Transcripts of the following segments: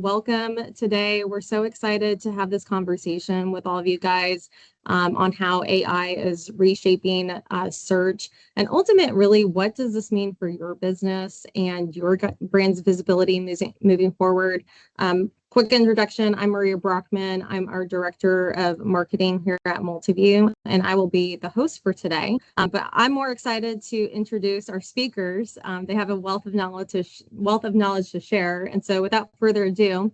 Welcome today. We're so excited to have this conversation with all of you guys on how AI is reshaping search and ultimate, really, what does this mean for your business and your brand's visibility moving forward? Quick introduction, I'm Maria Brockman. I'm our Director of Marketing here at Multiview, and I will be the host for today. But I'm more excited to introduce our speakers. They have a wealth of knowledge to share. And so without further ado,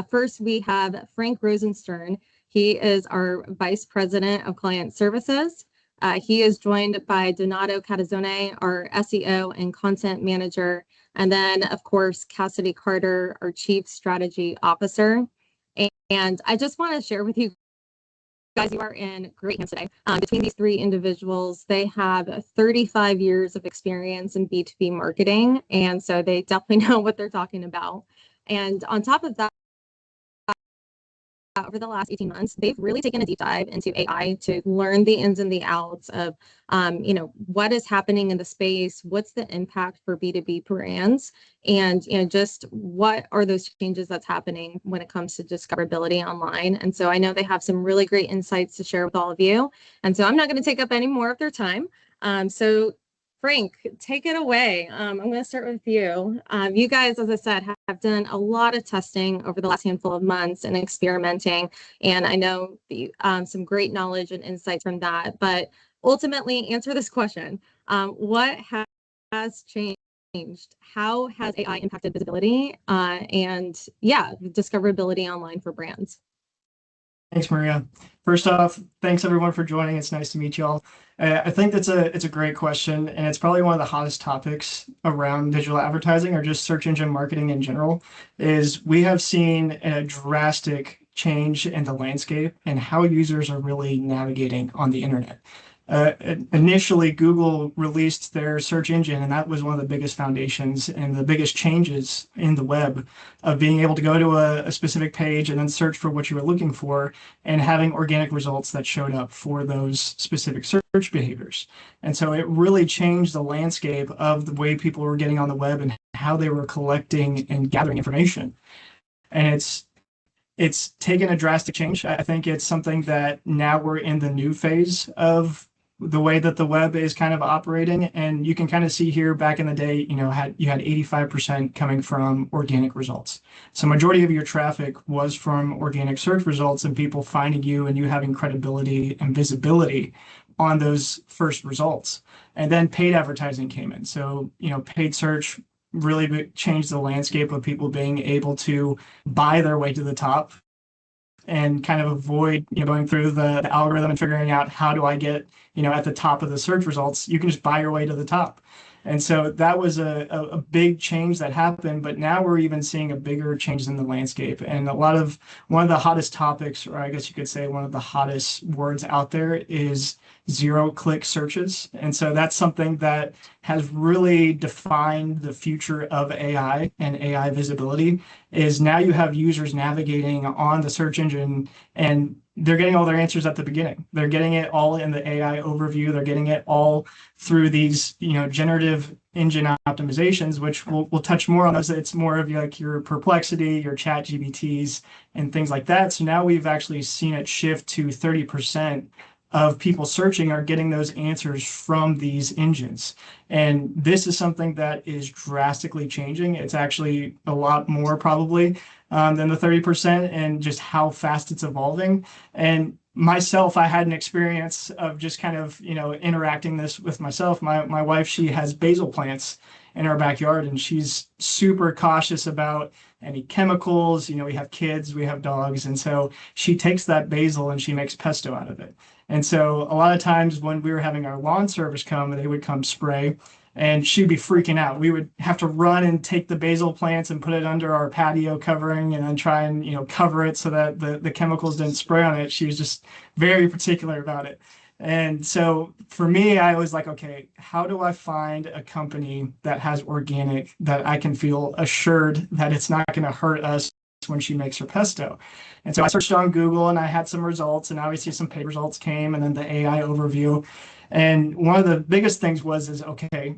first we have Frank Rosenstern. He is our Vice President of Client Services. He is joined by Donato Catazzone, our SEO and Content Manager. And then, of course, Cassidy Carter, our Chief Strategy Officer. And I just want to share with you guys, you are in great hands today. Between these three individuals, they have 35 years of experience in B2B marketing. And so they definitely know what they're talking about. And on top of that, over the last 18 months, they've really taken a deep dive into AI to learn the ins and the outs of, what is happening in the space, what's the impact for B2B brands, and, just what are those changes that's happening when it comes to discoverability online. And so I know they have some really great insights to share with all of you. And so I'm not going to take up any more of their time. So Frank, take it away. I'm going to start with you. You guys, as I said, have done a lot of testing over the last handful of months and experimenting. And I know some great knowledge and insights from that. But ultimately, answer this question. What has changed? How has AI impacted visibility and discoverability online for brands? Thanks, Maria. First off, thanks everyone for joining. It's nice to meet you all. I think it's a great question, and it's probably one of the hottest topics around digital advertising or just search engine marketing in general. Is we have seen a drastic change in the landscape and how users are really navigating on the internet. Initially, Google released their search engine, and that was one of the biggest foundations and the biggest changes in the web of being able to go to a specific page and then search for what you were looking for and having organic results that showed up for those specific search behaviors. And so it really changed the landscape of the way people were getting on the web and how they were collecting and gathering information. And it's taken a drastic change. I think it's something that now we're in the new phase of the way that the web is kind of operating. And you can kind of see here back in the day, you had 85% coming from organic results. So majority of your traffic was from organic search results and people finding you and you having credibility and visibility on those first results. And then paid advertising came in. So, paid search really changed the landscape of people being able to buy their way to the top and kind of avoid going through the algorithm and figuring out how do I get at the top of the search results. You can just buy your way to the top. And so that was a big change that happened, but now we're even seeing a bigger change in the landscape. And one of the hottest topics, or I guess you could say one of the hottest words out there, is zero-click searches. And so that's something that has really defined the future of AI and AI visibility, is now you have users navigating on the search engine and they're getting all their answers at the beginning. They're getting it all in the AI overview. They're getting it all through these, generative engine optimizations, which we'll touch more on those. It's more of like your Perplexity, your Chat GPTs, and things like that. So now we've actually seen it shift to 30% of people searching are getting those answers from these engines. And this is something that is drastically changing. It's actually a lot more probably than the 30% and just how fast it's evolving. And myself, I had an experience of just kind of, interacting this with myself. My wife, she has basil plants in our backyard and she's super cautious about any chemicals. We have kids, we have dogs. And so she takes that basil and she makes pesto out of it. And so a lot of times when we were having our lawn service come, they would come spray and she'd be freaking out. We would have to run and take the basil plants and put it under our patio covering and then try and, cover it so that the chemicals didn't spray on it. She was just very particular about it. And so for me, I was like, okay, how do I find a company that has organic that I can feel assured that it's not going to hurt us when she makes her pesto? And so I searched on Google and I had some results, and obviously some paid results came and then the AI overview. And one of the biggest things is, okay,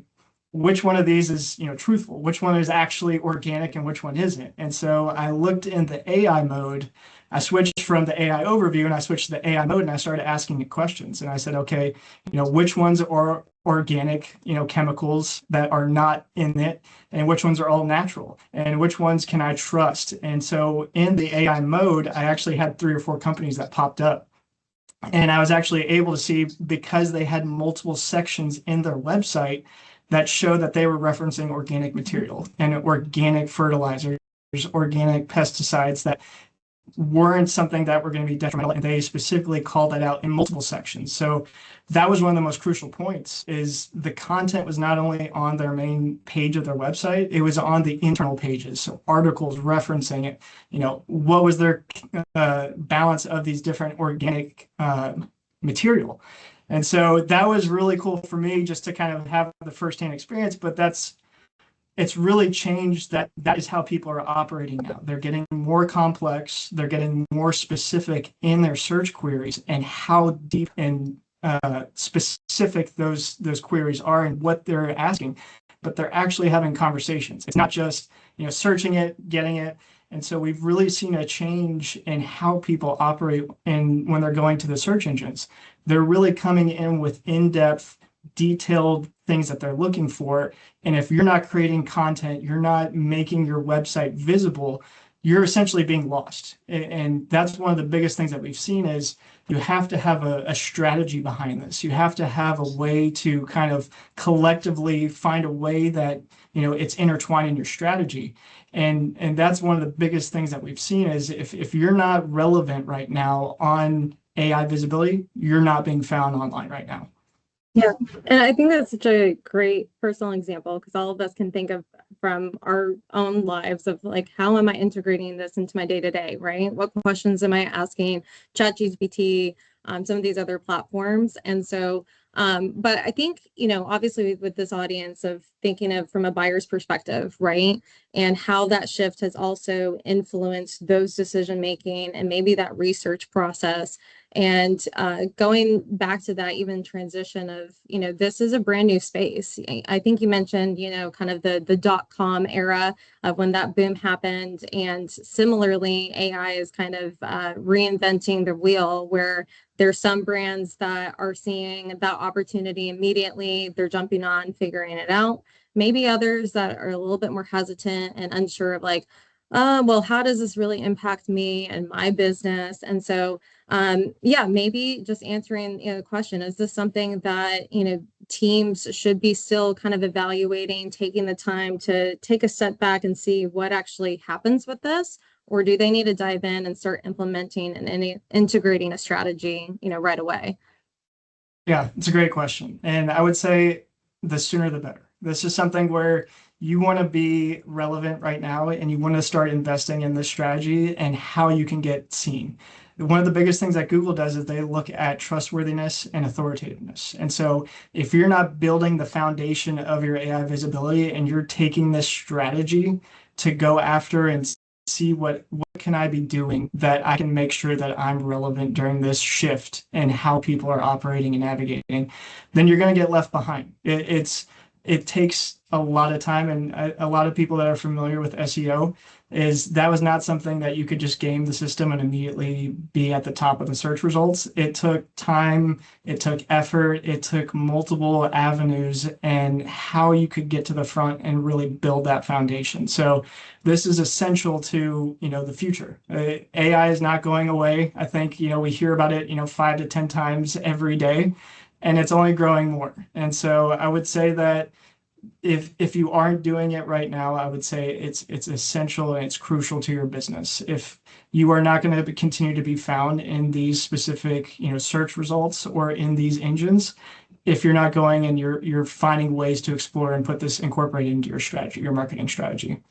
which one of these is, truthful, which one is actually organic and which one isn't. And so I looked in the AI mode. I switched from the AI overview and I switched to the AI mode and I started asking it questions. And I said, okay, which ones are organic, chemicals that are not in it, and which ones are all natural, and which ones can I trust? And so in the AI mode, I actually had 3 or 4 companies that popped up. And I was actually able to see, because they had multiple sections in their website that showed that they were referencing organic material and organic fertilizers, organic pesticides that weren't something that were going to be detrimental, and they specifically called that out in multiple sections. So that was one of the most crucial points, is the content was not only on their main page of their website, it was on the internal pages. So articles referencing it, what was their balance of these different organic material. And so that was really cool for me, just to kind of have the firsthand experience, but it's really changed that is how people are operating now. They're getting more complex, they're getting more specific in their search queries, and how deep and specific those queries are and what they're asking, but they're actually having conversations. It's not just, searching it, getting it. And so we've really seen a change in how people operate, and when they're going to the search engines, they're really coming in with in-depth, detailed things that they're looking for. And if you're not creating content, you're not making your website visible, you're essentially being lost. And that's one of the biggest things that we've seen, is you have to have a strategy behind this. You have to have a way to kind of collectively find a way that, it's intertwined in your strategy. And that's one of the biggest things that we've seen, is if you're not relevant right now on AI visibility, you're not being found online right now. Yeah, and I think that's such a great personal example, because all of us can think of from our own lives of like, how am I integrating this into my day-to-day, right? What questions am I asking ChatGPT, some of these other platforms? And so, but I think, obviously with this audience of thinking of from a buyer's perspective, right? And how that shift has also influenced those decision-making and maybe that research process. And going back to that even transition of, this is a brand new space. I think you mentioned, kind of the .com era of when that boom happened. And similarly, AI is kind of reinventing the wheel, where there's some brands that are seeing that opportunity immediately. They're jumping on, figuring it out. Maybe others that are a little bit more hesitant and unsure of like, well, how does this really impact me and my business? And so yeah, maybe just answering the question, is this something that teams should be still kind of evaluating, taking the time to take a step back and see what actually happens with this? Or do they need to dive in and start implementing and integrating a strategy right away? Yeah, it's a great question. And I would say the sooner the better. This is something where you want to be relevant right now, and you want to start investing in this strategy and how you can get seen. One of the biggest things that Google does is they look at trustworthiness and authoritativeness. And so if you're not building the foundation of your AI visibility, and you're taking this strategy to go after and see what can I be doing that I can make sure that I'm relevant during this shift and how people are operating and navigating, then you're going to get left behind. It takes a lot of time, and a lot of people that are familiar with SEO, is that was not something that you could just game the system and immediately be at the top of the search results. It took time, it took effort, it took multiple avenues, and how you could get to the front and really build that foundation. So this is essential to the future. AI is not going away. I think we hear about it 5 to 10 times every day, and it's only growing more. And so I would say that if you aren't doing it right now, I would say it's essential and it's crucial to your business. If you are not going to continue to be found in these specific search results or in these engines, if you're not going and you're finding ways to explore and incorporate into your strategy, your marketing strategy.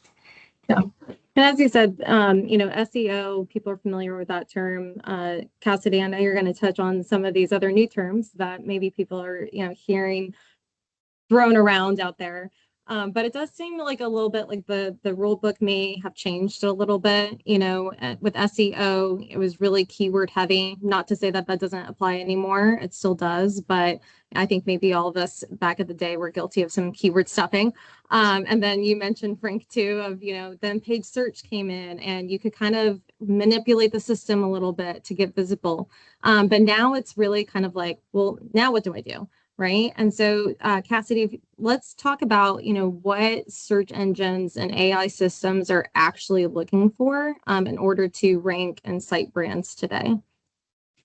Yeah. And as you said, SEO, people are familiar with that term. Cassidy, I know you're going to touch on some of these other new terms that maybe people are, hearing thrown around out there. But it does seem like a little bit like the rule book may have changed a little bit. With SEO, it was really keyword heavy. Not to say that that doesn't apply anymore. It still does, but I think maybe all of us back at the day were guilty of some keyword stuffing. And then you mentioned, Frank, too, of, then paid search came in and you could kind of manipulate the system a little bit to get visible. But now it's really kind of like, well, now what do I do? Right. And so, Cassidy, let's talk about, what search engines and AI systems are actually looking for in order to rank and cite brands today.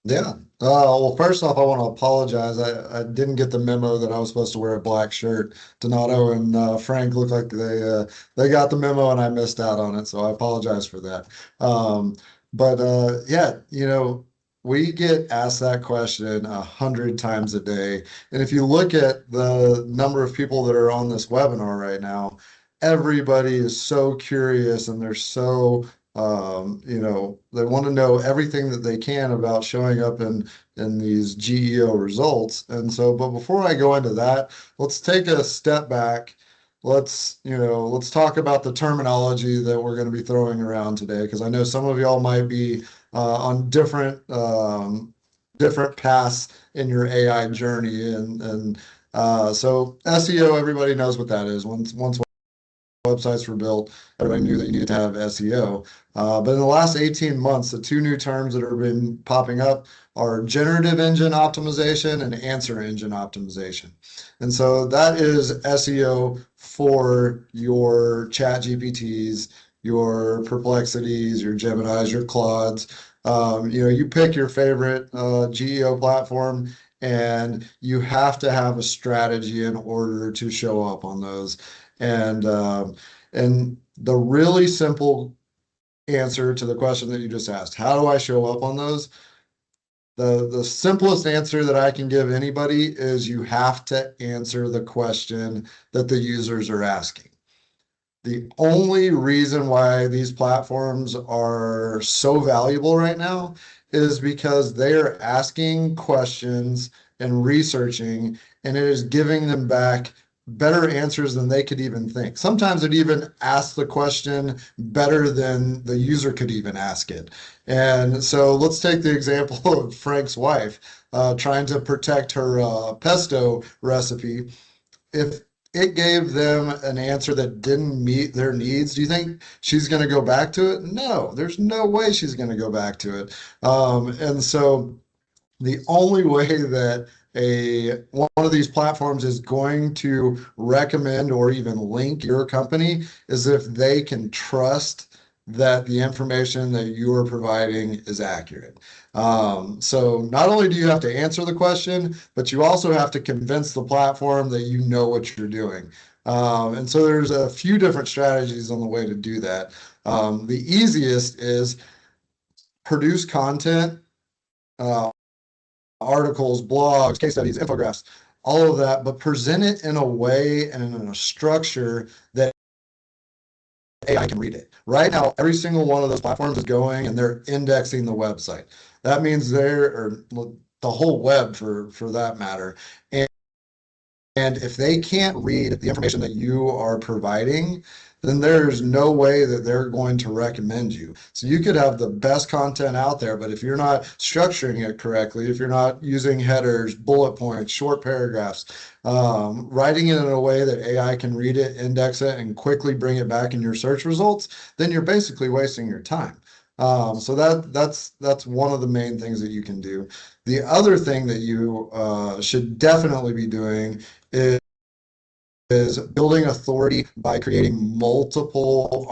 Yeah. Well, first off, I want to apologize. I didn't get the memo that I was supposed to wear a black shirt. Donato and Frank look like they got the memo and I missed out on it, so I apologize for that. But yeah, we get asked that question 100 times a day, and if you look at the number of people that are on this webinar right now, everybody is so curious and they're so they want to know everything that they can about showing up in these GEO results. And so, but before I go into that, let's take a step back. Let's talk about the terminology that we're going to be throwing around today, because I know some of y'all might be on different paths in your AI journey, and so SEO, everybody knows what that is. Once websites were built, everybody knew that you needed to have SEO. But in the last 18 months, the two new terms that have been popping up are generative engine optimization and answer engine optimization. And so that is SEO for your chat GPTs, your Perplexities, your Geminis, your Claudes. You pick your favorite GEO platform, and you have to have a strategy in order to show up on those. And the really simple answer to the question that you just asked, how do I show up on those? The simplest answer that I can give anybody is you have to answer the question that the users are asking. The only reason why these platforms are so valuable right now is because they are asking questions and researching, and it is giving them back better answers than they could even think. Sometimes it even asks the question better than the user could even ask it. And so let's take the example of Frank's wife trying to protect her pesto recipe. If it gave them an answer that didn't meet their needs, do you think she's going to go back to it? No, there's no way she's going to go back to it. And so the only way that one of these platforms is going to recommend or even link your company is if they can trust that the information that you are providing is accurate. So not only do you have to answer the question, but you also have to convince the platform that you know what you're doing. And so there's a few different strategies on the way to do that. The easiest is produce content, articles, blogs, case studies, infographics, all of that, but present it in a way and in a structure that AI can read it. Right now, every single one of those platforms is going and they're indexing the website. That means or the whole web for that matter. And if they can't read the information that you are providing, then there's no way that they're going to recommend you. So you could have the best content out there, but if you're not structuring it correctly, if you're not using headers, bullet points, short paragraphs, writing it in a way that AI can read it, index it, and quickly bring it back in your search results, then you're basically wasting your time. So that's one of the main things that you can do. The other thing that you should definitely be doing is building authority by creating multiple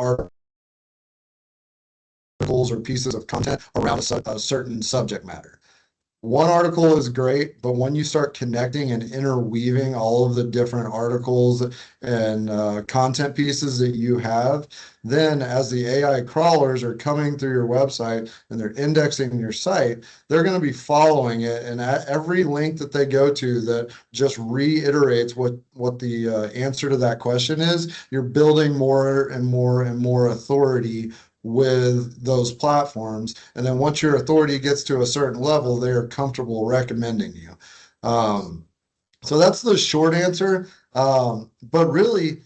articles or pieces of content around a certain subject matter. One article is great, but when you start connecting and interweaving all of the different articles and content pieces that you have, then as the AI crawlers are coming through your website and they're indexing your site, they're going to be following it. And at every link that they go to that just reiterates what the answer to that question is, you're building more and more and more authority with those platforms. And then once your authority gets to a certain level, they are comfortable recommending you. So that's the short answer. But really,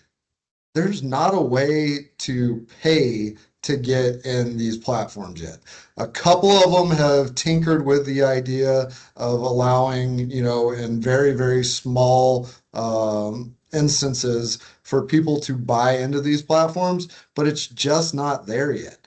there's not a way to pay to get in these platforms yet. A couple of them have tinkered with the idea of allowing, in very, very small instances for people to buy into these platforms, but it's just not there yet.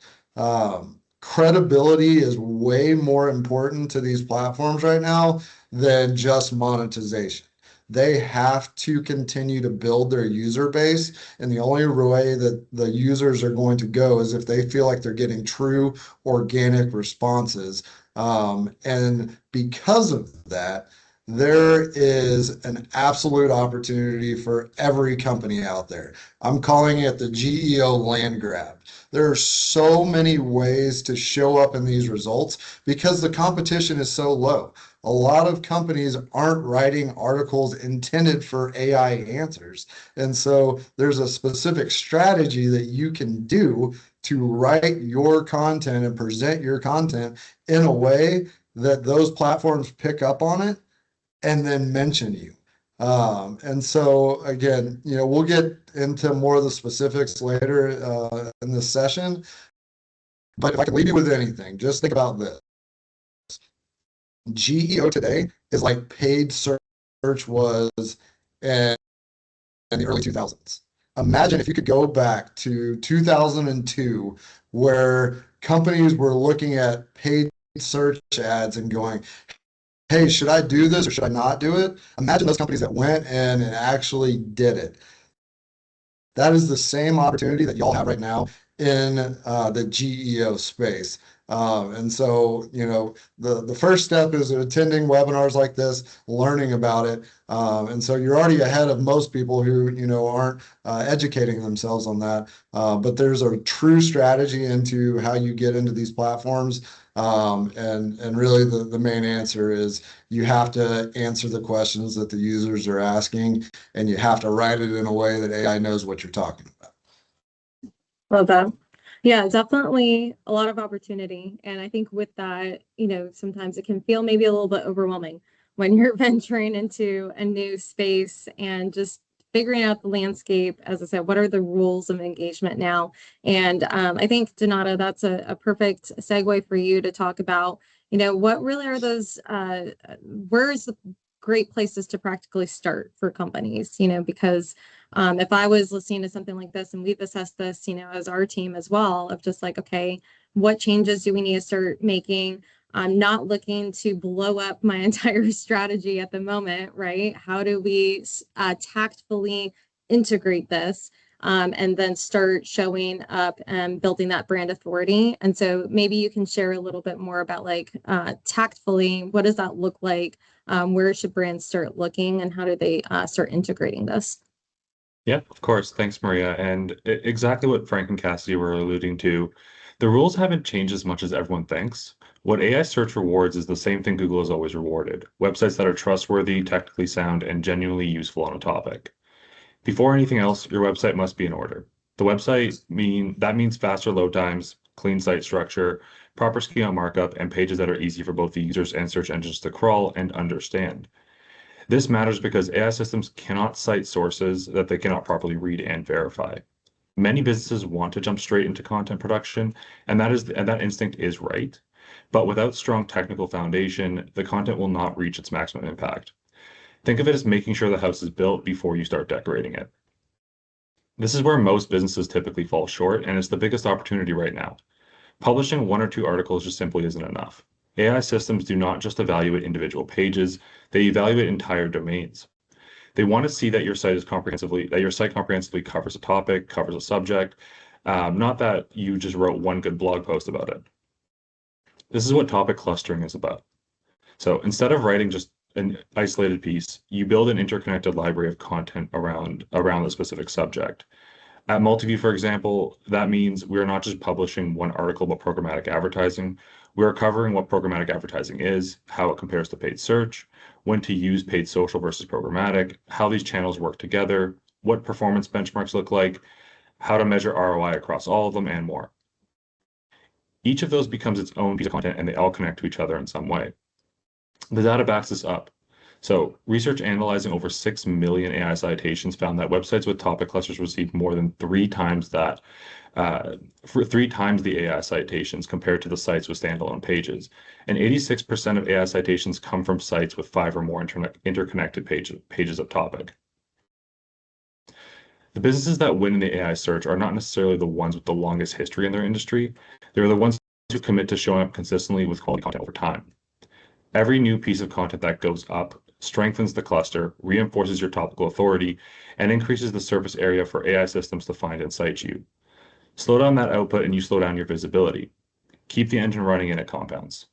Credibility is way more important to these platforms right now than just monetization. They have to continue to build their user base, and the only way that the users are going to go is if they feel like they're getting true organic responses. And because of that, there is an absolute opportunity for every company out there. I'm calling it the GEO land grab. There are so many ways to show up in these results because the competition is so low. A lot of companies aren't writing articles intended for AI answers. And so there's a specific strategy that you can do to write your content and present your content in a way that those platforms pick up on it and then mention you. And so again, we'll get into more of the specifics later in this session. But if I can leave you with anything, just think about this. GEO today is like paid search was in the early 2000s. Imagine if you could go back to 2002, where companies were looking at paid search ads and going, hey, should I do this or should I not do it? Imagine those companies that went in and actually did it. That is the same opportunity that y'all have right now in the GEO space. And so, the first step is attending webinars like this, learning about it. And so you're already ahead of most people who, aren't educating themselves on that. But there's a true strategy into how you get into these platforms. And really the main answer is you have to answer the questions that the users are asking, and you have to write it in a way that AI knows what you're talking about. Love that. Yeah, definitely a lot of opportunity. And I think with that, sometimes it can feel maybe a little bit overwhelming when you're venturing into a new space and just figuring out the landscape. As I said, what are the rules of engagement now? And I think, Donato, that's a perfect segue for you to talk about, what really are those, where's the great places to practically start for companies, because if I was listening to something like this and we've assessed this, as our team as well, of just like, okay, what changes do we need to start making? I'm not looking to blow up my entire strategy at the moment, right? How do we tactfully integrate this and then start showing up and building that brand authority? And so maybe you can share a little bit more about like tactfully, what does that look like? Where should brands start looking and how do they start integrating this? Yeah, of course. Thanks, Maria. And exactly what Frank and Cassidy were alluding to, the rules haven't changed as much as everyone thinks. What AI search rewards is the same thing Google has always rewarded: websites that are trustworthy, technically sound, and genuinely useful on a topic. Before anything else, your website must be in order. That means faster load times, clean site structure, proper schema markup, and pages that are easy for both the users and search engines to crawl and understand. This matters because AI systems cannot cite sources that they cannot properly read and verify. Many businesses want to jump straight into content production, and that instinct is right. But without strong technical foundation, the content will not reach its maximum impact. Think of it as making sure the house is built before you start decorating it. This is where most businesses typically fall short, and it's the biggest opportunity right now. Publishing one or two articles just simply isn't enough. AI systems do not just evaluate individual pages, they evaluate entire domains. They want to see that your site comprehensively covers a topic, covers a subject, not that you just wrote one good blog post about it. This is what topic clustering is about. So instead of writing just an isolated piece, you build an interconnected library of content around the specific subject. At Multiview, for example, that means we're not just publishing one article about programmatic advertising. We're covering what programmatic advertising is, how it compares to paid search, when to use paid social versus programmatic, how these channels work together, what performance benchmarks look like, how to measure ROI across all of them, and more. Each of those becomes its own piece of content, and they all connect to each other in some way. The data backs this up. So research analyzing over 6 million AI citations found that websites with topic clusters received more than 3 times that, for 3 times the AI citations compared to the sites with standalone pages. And 86% of AI citations come from sites with 5 or more interconnected pages of topic. The businesses that win in the AI search are not necessarily the ones with the longest history in their industry. They're the ones who commit to showing up consistently with quality content over time. Every new piece of content that goes up strengthens the cluster, reinforces your topical authority, and increases the surface area for AI systems to find and cite you. Slow down that output and you slow down your visibility. Keep the engine running and it compounds.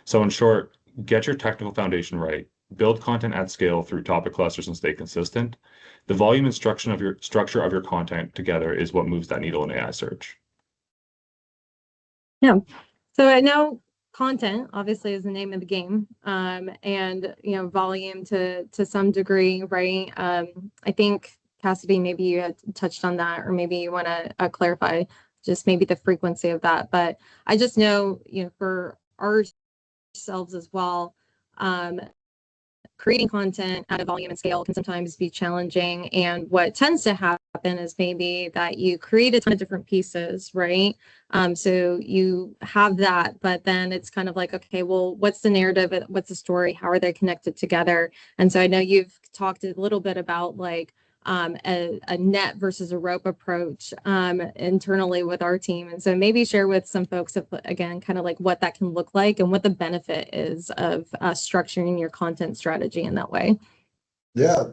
So in short, get your technical foundation right, build content at scale through topic clusters and stay consistent. The volume and structure of your content together is what moves that needle in AI search. Yeah. So I know content obviously is the name of the game, and volume to some degree, right? I think Cassidy, maybe you had touched on that, or maybe you want to clarify just maybe the frequency of that. But I just know, for ourselves as well, creating content at a volume and scale can sometimes be challenging. And what tends to happen is maybe that you create a ton of different pieces, right? So you have that, but then it's kind of like, okay, well, what's the narrative? What's the story? How are they connected together? And so I know you've talked a little bit about like a net versus a rope approach internally with our team. And so maybe share with some folks, again, kind of like what that can look like and what the benefit is of structuring your content strategy in that way. Yeah,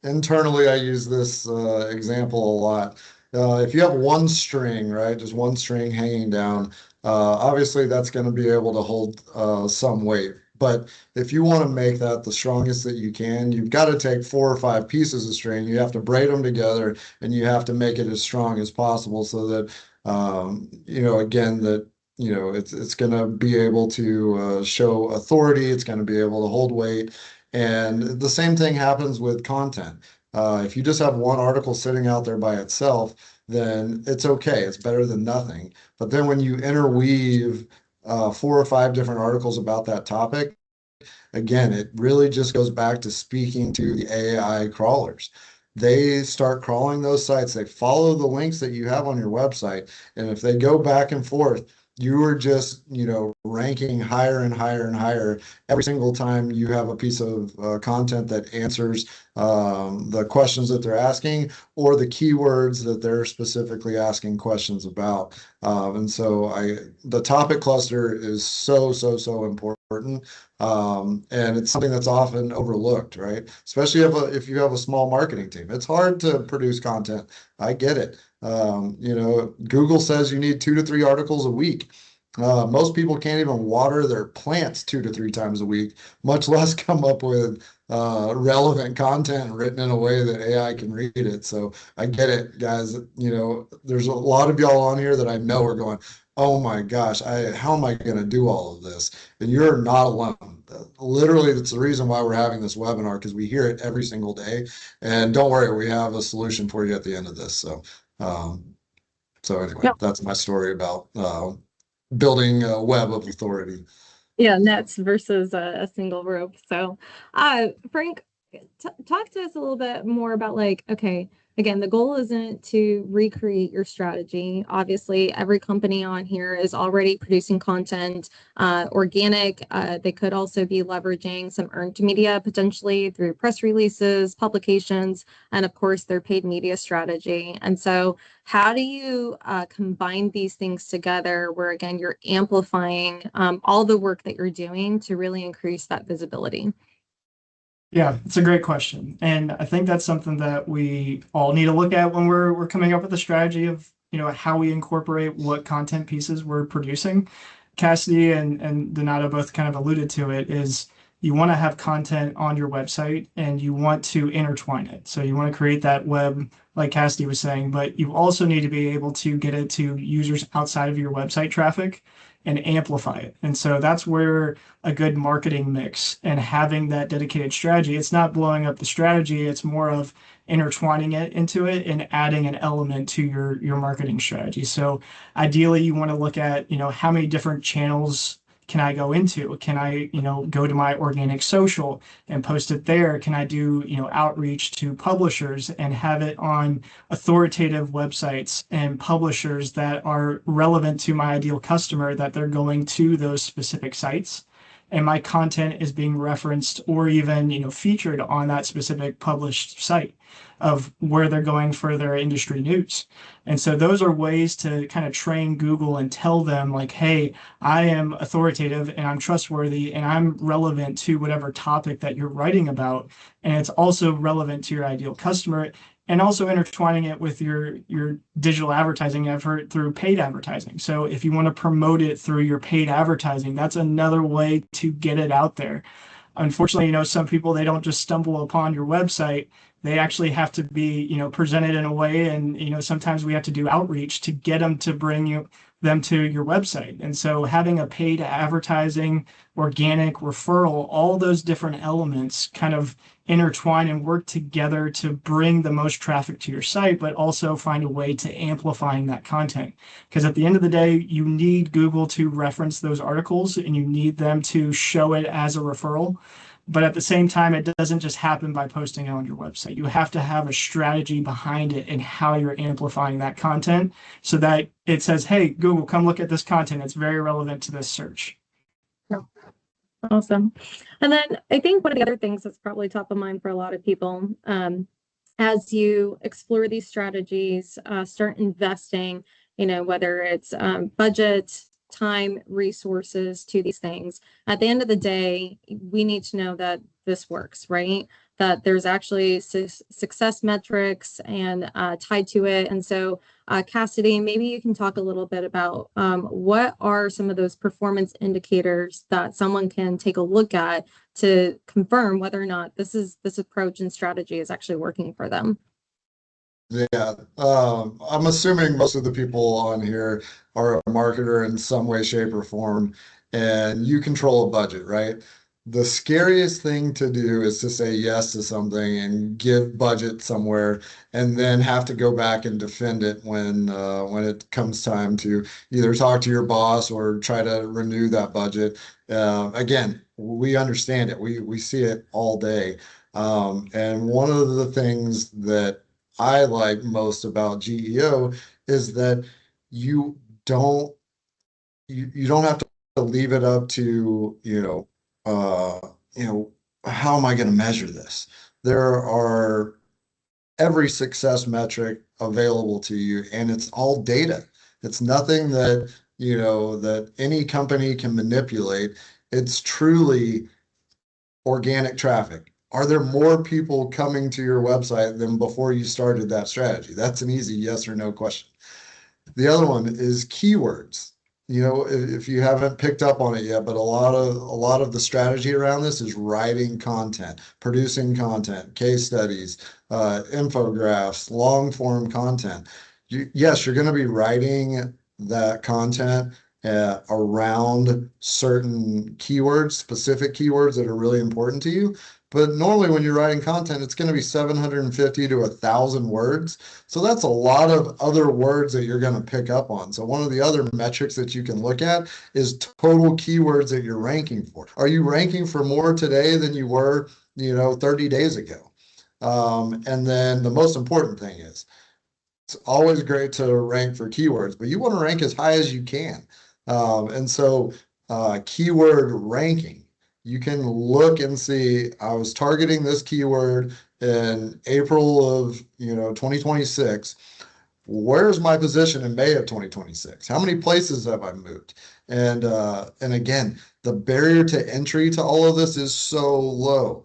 internally I use this example a lot. If you have one string, right, just one string hanging down, obviously that's going to be able to hold some weight. But if you want to make that the strongest that you can, you've got to take 4 or 5 pieces of string. You have to braid them together, and you have to make it as strong as possible so that, again, that it's going to be able to show authority. It's going to be able to hold weight. And the same thing happens with content. If you just have one article sitting out there by itself, then it's okay. It's better than nothing. But then when you interweave 4 or 5 different articles about that topic, again, it really just goes back to speaking to the AI crawlers. They start crawling those sites. They follow the links that you have on your website. And if they go back and forth, you are just, ranking higher and higher and higher every single time you have a piece of content that answers the questions that they're asking or the keywords that they're specifically asking questions about. And so the topic cluster is so important. And it's something that's often overlooked, right? Especially if you have a small marketing team. It's hard to produce content. I get it. Google says you need 2 to 3 articles a week. Most people can't even water their plants 2 to 3 times a week, much less come up with relevant content written in a way that AI can read it. So I get it, guys. There's a lot of y'all on here that I know are going, oh my gosh, how am I going to do all of this? And you're not alone. Literally, that's the reason why we're having this webinar, because we hear it every single day. And don't worry, we have a solution for you at the end of this. So anyway, Yeah. that's my story about building a web of authority. Yeah, nets versus a single rope. So, Frank, talk to us a little bit more about like, okay, again, the goal isn't to recreate your strategy. Obviously, every company on here is already producing content, organic. They could also be leveraging some earned media potentially through press releases, publications, and of course, their paid media strategy. And so, how do you combine these things together where, again, you're amplifying all the work that you're doing to really increase that visibility? Yeah, it's a great question. And I think that's something that we all need to look at when we're coming up with a strategy of, how we incorporate what content pieces we're producing. Cassidy and Donato both kind of alluded to it, is you want to have content on your website and you want to intertwine it. So you want to create that web, like Cassidy was saying, but you also need to be able to get it to users outside of your website traffic and amplify it. And so that's where a good marketing mix and having that dedicated strategy, it's not blowing up the strategy, it's more of intertwining it into it and adding an element to your marketing strategy. So ideally you want to look at, how many different channels can I go into? Can I, go to my organic social and post it there? Can I do, outreach to publishers and have it on authoritative websites and publishers that are relevant to my ideal customer, that they're going to those specific sites? And my content is being referenced or even, featured on that specific published site of where they're going for their industry news. And so those are ways to kind of train Google and tell them like, hey, I am authoritative and I'm trustworthy and I'm relevant to whatever topic that you're writing about. And it's also relevant to your ideal customer, and also intertwining it with your digital advertising effort through paid advertising. So if you want to promote it through your paid advertising, that's another way to get it out there. Unfortunately, some people, they don't just stumble upon your website. They actually have to be, presented in a way, and, sometimes we have to do outreach to get them to bring them to your website. And so having a paid advertising, organic referral, all those different elements kind of intertwine and work together to bring the most traffic to your site, but also find a way to amplifying that content. Because at the end of the day, you need Google to reference those articles and you need them to show it as a referral. But at the same time, it doesn't just happen by posting it on your website. You have to have a strategy behind it and how you're amplifying that content so that it says, hey, Google, come look at this content. It's very relevant to this search. Awesome. And then I think one of the other things that's probably top of mind for a lot of people, as you explore these strategies, start investing, whether it's budget, time, resources to these things. At the end of the day, we need to know that this works, right? That there's actually success metrics and tied to it. And so, Cassidy, maybe you can talk a little bit about what are some of those performance indicators that someone can take a look at to confirm whether or not this approach and strategy is actually working for them. Yeah, I'm assuming most of the people on here are a marketer in some way, shape, or form, and you control a budget, right? The scariest thing to do is to say yes to something and give budget somewhere, and then have to go back and defend it when it comes time to either talk to your boss or try to renew that budget. Again, we understand it. We see it all day. And one of the things that I like most about GEO is that you don't you don't have to leave it up to, how am I going to measure this? There are every success metric available to you, and it's all data. It's nothing that, that any company can manipulate. It's truly organic traffic. Are there more people coming to your website than before you started that strategy? That's an easy yes or no question. The other one is keywords. If you haven't picked up on it yet, but a lot of the strategy around this is writing content, producing content, case studies, infographics, long form content. Yes, you're going to be writing that content around certain keywords, specific keywords that are really important to you. But normally when you're writing content, it's going to be 750 to 1,000 words. So that's a lot of other words that you're going to pick up on. So one of the other metrics that you can look at is total keywords that you're ranking for. Are you ranking for more today than you were, 30 days ago? And then the most important thing is, it's always great to rank for keywords, but you want to rank as high as you can. And so keyword ranking, you can look and see, I was targeting this keyword in April of 2026. Where's my position in May of 2026? How many places have I moved? And again, the barrier to entry to all of this is so low.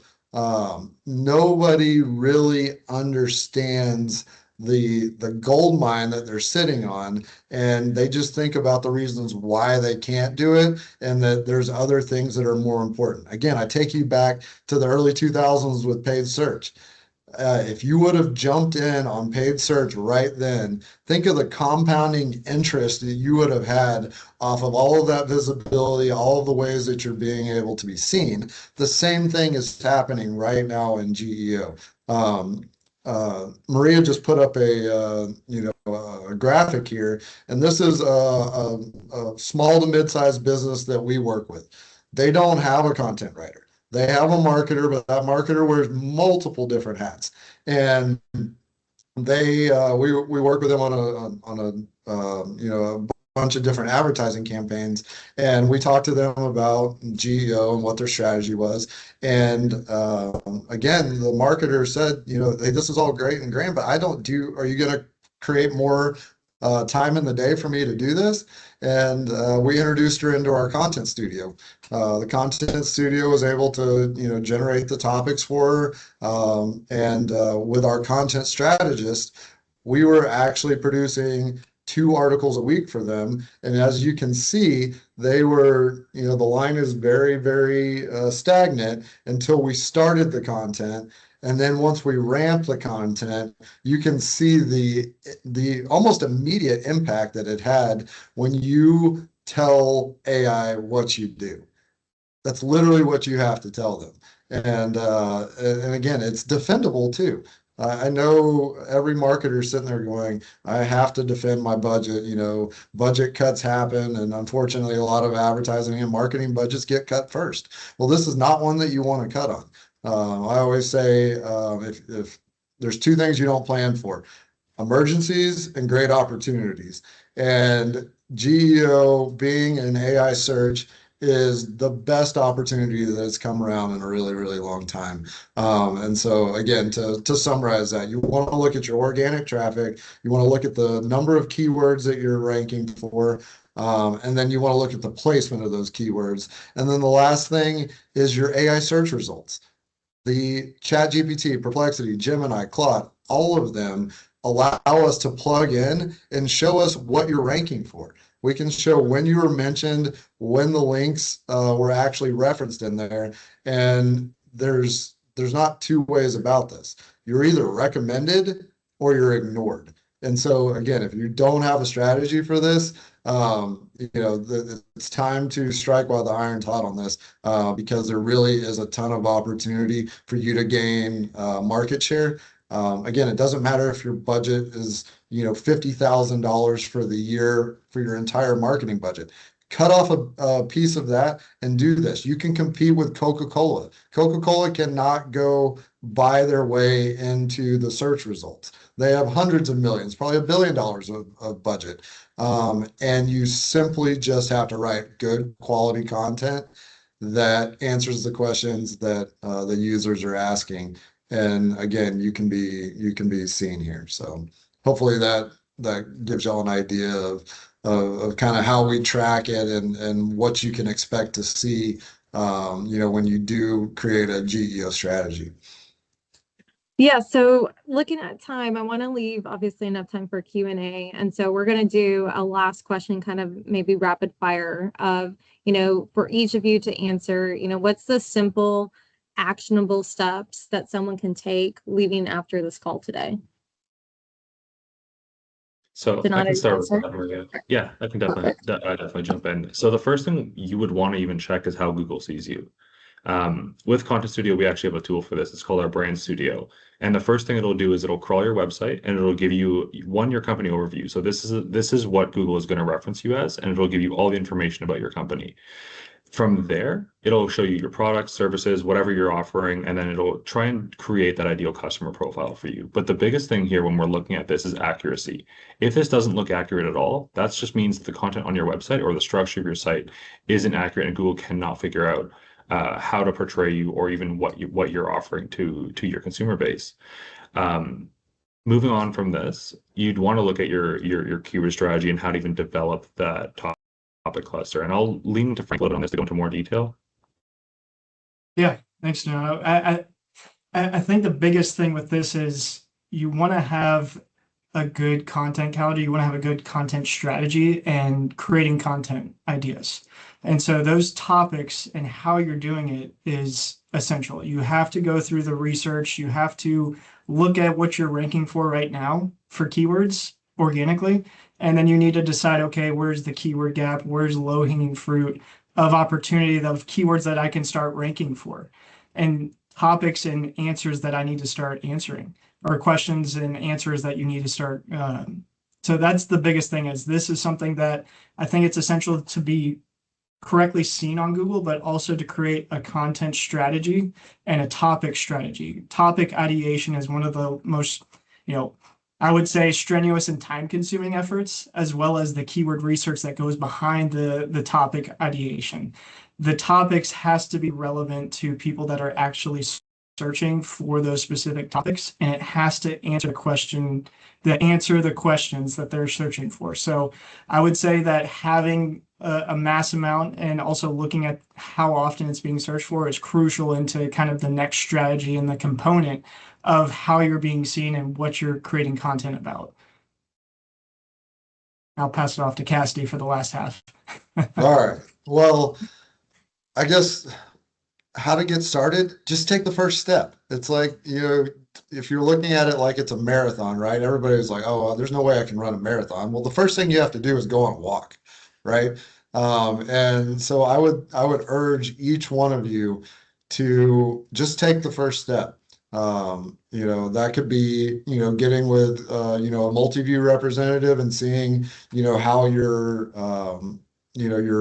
Nobody really understands the gold mine that they're sitting on, and they just think about the reasons why they can't do it, and that there's other things that are more important. Again, I take you back to the early 2000s with paid search. If you would have jumped in on paid search right then, think of the compounding interest that you would have had off of all of that visibility, all of the ways that you're being able to be seen. The same thing is happening right now in GEO. Maria just put up a a graphic here, and this is a small to mid-sized business that we work with. They don't have a content writer. They have a marketer, but that marketer wears multiple different hats. And we work with them on a bunch of different advertising campaigns, and we talked to them about GEO and what their strategy was. And again, the marketer said, hey, this is all great and grand, but are you going to create more time in the day for me to do this? And we introduced her into our content studio. The content studio was able to, generate the topics for her. And with our content strategist, we were actually producing 2 articles a week for them. And as you can see, they were, the line is very, very stagnant until we started the content. And then once we ramp the content, you can see the almost immediate impact that it had when you tell AI what you do. That's literally what you have to tell them. And again, it's defendable too. I know every marketer sitting there going, I have to defend my budget. Budget cuts happen. And unfortunately, a lot of advertising and marketing budgets get cut first. Well, this is not one that you want to cut on. I always say, if there's 2 things you don't plan for, emergencies and great opportunities. And GEO being an AI search is the best opportunity that has come around in a really, really long time. And so again, to summarize that, you want to look at your organic traffic, you want to look at the number of keywords that you're ranking for, and then you want to look at the placement of those keywords. And then the last thing is your AI search results. The ChatGPT, Perplexity, Gemini, Claude, all of them allow us to plug in and show us what you're ranking for. We can show when you were mentioned, when the links were actually referenced in there, and there's not 2 ways about this. You're either recommended or you're ignored. And so again, if you don't have a strategy for this, it's time to strike while the iron's hot on this, because there really is a ton of opportunity for you to gain market share. Again, it doesn't matter if your budget is, $50,000 for the year for your entire marketing budget. Cut off a piece of that and do this. You can compete with Coca-Cola. Coca-Cola cannot go buy their way into the search results. They have hundreds of millions, probably $1 billion of budget. And you simply just have to write good quality content that answers the questions that the users are asking. And again, you can be seen here. So hopefully that gives y'all an idea of kind of how we track it and what you can expect to see, when you do create a GEO strategy. Yeah, so looking at time, I want to leave obviously enough time for Q&A. And so we're going to do a last question, kind of maybe rapid fire of, for each of you to answer, what's the simple, actionable steps that someone can take leaving after this call today? So I can start with that, Maria. Yeah, I can definitely jump in. So the first thing you would want to even check is how Google sees you. With Content Studio, we actually have a tool for this. It's called our Brand Studio. And the first thing it'll do is it'll crawl your website and it'll give you your company overview. So this is what Google is going to reference you as, and it'll give you all the information about your company. From there, it'll show you your products, services, whatever you're offering, and then it'll try and create that ideal customer profile for you. But the biggest thing here when we're looking at this is accuracy. If this doesn't look accurate at all, that just means the content on your website or the structure of your site isn't accurate, and Google cannot figure out how to portray you or even what you're offering to your consumer base. Moving on from this, you'd want to look at your keyword strategy and how to even develop that topic cluster. And I'll lean to Frank a little on this to go into more detail. Yeah, thanks, Noah. I think the biggest thing with this is you want to have a good content calendar. You want to have a good content strategy and creating content ideas. And so those topics and how you're doing it is essential. You have to go through the research. You have to look at what you're ranking for right now for keywords organically. And then you need to decide, okay, where's the keyword gap? Where's low-hanging fruit of opportunity of keywords that I can start ranking for? And topics and answers that I need to start answering, or questions and answers that you need to start So that's the biggest thing, is this is something that I think it's essential to be correctly seen on Google, but also to create a content strategy and a topic strategy. Topic ideation is one of the most, I would say, strenuous and time-consuming efforts, as well as the keyword research that goes behind the topic ideation. The topics has to be relevant to people that are actually searching for those specific topics, and it has to answer the questions that they're searching for. So I would say that having a mass amount and also looking at how often it's being searched for is crucial into kind of the next strategy and the component of how you're being seen and what you're creating content about. I'll pass it off to Cassidy for the last half. All right. Well, I guess how to get started, just take the first step. It's like, if you're looking at it like it's a marathon, right? Everybody's like, oh, well, there's no way I can run a marathon. Well, the first thing you have to do is go on a walk, right? And so I would urge each one of you to just take the first step. That could be, getting with, a Multiview representative and seeing, how your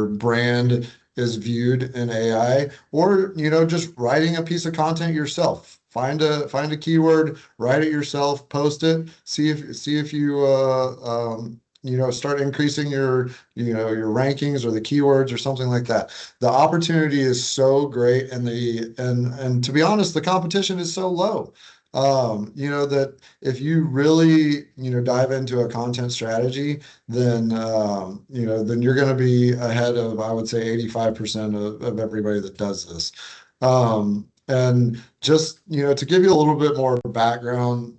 brand is viewed in AI, or, just writing a piece of content yourself. Find a keyword, write it yourself, post it, see if you start increasing your rankings or the keywords or something like that. The opportunity is so great, and to be honest, the competition is so low. That if you really, dive into a content strategy, then you're going to be ahead of, I would say, 85% of everybody that does this. And just, to give you a little bit more background,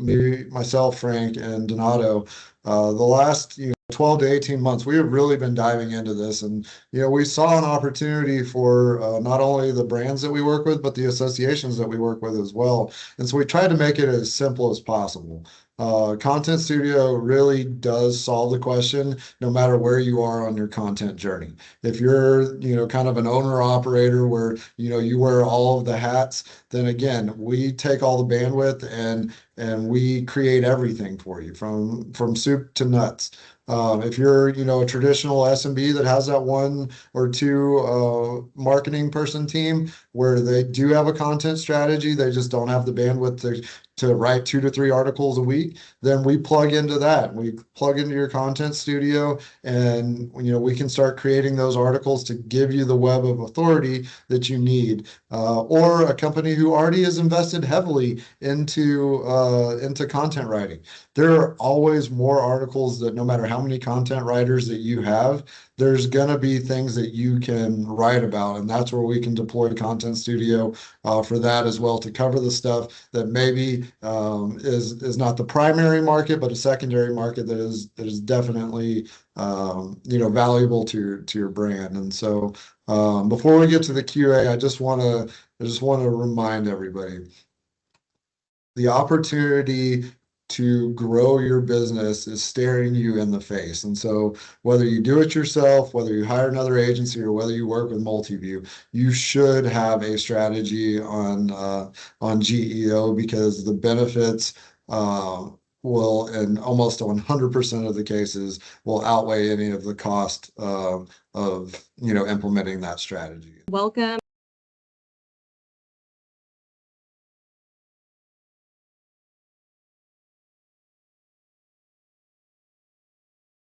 me, myself, Frank, and Donato, the last, 12 to 18 months, we have really been diving into this. And, we saw an opportunity for not only the brands that we work with, but the associations that we work with as well. And so we tried to make it as simple as possible. Content Studio really does solve the question, no matter where you are on your content journey. If you're, kind of an owner operator where, you wear all of the hats, then again, we take all the bandwidth and we create everything for you from soup to nuts. If you're, a traditional SMB that has that one or two marketing person team where they do have a content strategy, they just don't have the bandwidth to write 2 to 3 articles a week, then we plug into that. We plug into your Content Studio, and we can start creating those articles to give you the web of authority that you need. Or a company who already has invested heavily into content writing. There are always more articles that, no matter how many content writers that you have, there's going to be things that you can write about. And that's where we can deploy Content Studio for that as well, to cover the stuff that maybe is not the primary market, but a secondary market that is definitely valuable to your brand. And so before we get to the QA, I just want to remind everybody, the opportunity to grow your business is staring you in the face. And so whether you do it yourself, whether you hire another agency, or whether you work with Multiview, you should have a strategy on GEO, because the benefits will, in almost 100% of the cases, will outweigh any of the cost of implementing that strategy. Welcome.